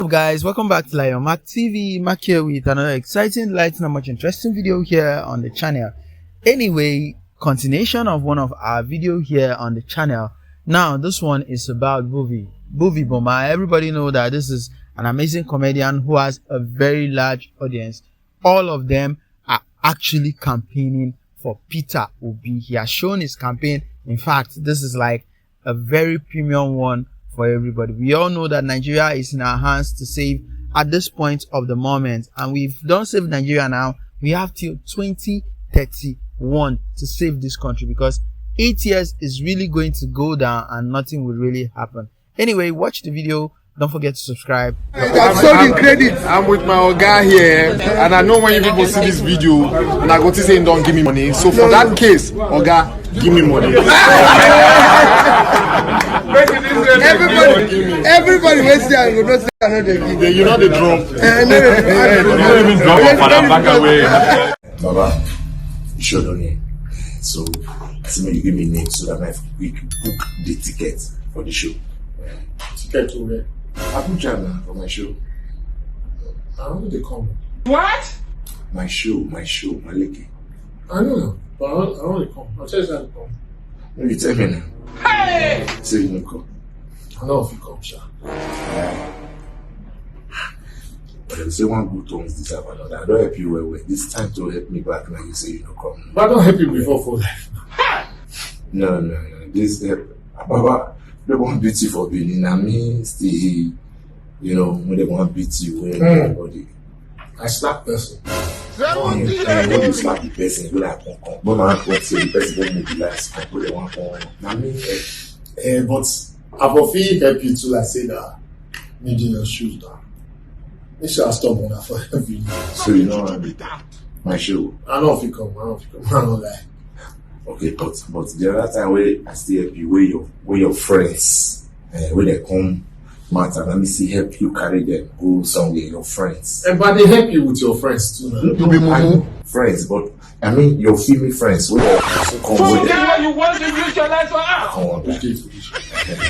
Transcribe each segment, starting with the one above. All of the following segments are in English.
Up guys, welcome back to Lion Mac TV. Mac here with another exciting, light, not much interesting video here on the channel. Anyway, continuation of one of our video here on the channel. Now this one is about Bovi Boma. Everybody know that this is an amazing comedian who has a very large audience. All of them are actually campaigning for Peter Obi. He has shown his campaign. In fact, this is like a very premium one for everybody. We all know that Nigeria is in our hands to save at this point of the moment, and we don't save Nigeria now, we have till 2031 to save this country, because 8 years is really going to go down and nothing will really happen. Anyway, watch the video. Don't forget to subscribe. I'm with my guy here, and I know when you people see this video, and I go to say don't give me money. So for that case, Oga, give me money. Everybody waits there and go not say another give. You know the drum. You don't even drum up and back away. Baba, you sure don't need. So I you give me name so that we can book the ticket for the show. Ticket to where? Abuja for my show. I don't know they come. What? My show, my lady. I know, but I don't they come. I'll tell you that come. No, you tell me now. Hey! Say you don't come. I know if you come, sir. But if you say one good turns deserve another, I don't help you well. This time to help me back now, you say you don't come. But I don't help you before for life. No. This help. Baba, they won't beat you for being in me. Still, you know, when they won't beat you, when everybody. I slap person. When you slap the person, you like come. But my aunt say the person don't mobilize. I put the one on. I mean, But I will feel help you too. I say that needing your shoes down. You should stop on that for every day. So you know my show. I know if you come. I don't lie. Okay, but the other time where I still help you, where your friends, when they come, matter, let me see help you carry them go somewhere, your friends. But they help you with your friends too. No, friends, but I mean your female friends. Where come with them. You want to use your life for us? Come on, back.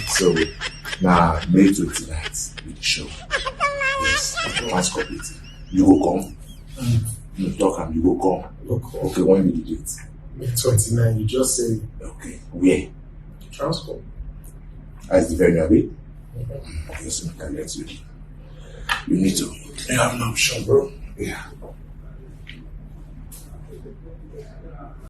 So now May 29th with the show. Yes, once complete. You go come. You talk and you go come. Okay, when will the date? May 29, you just say. Okay, where? Transport. As the venue, abi? Okay, so I can let you. You need to. You have no option, bro. Yeah.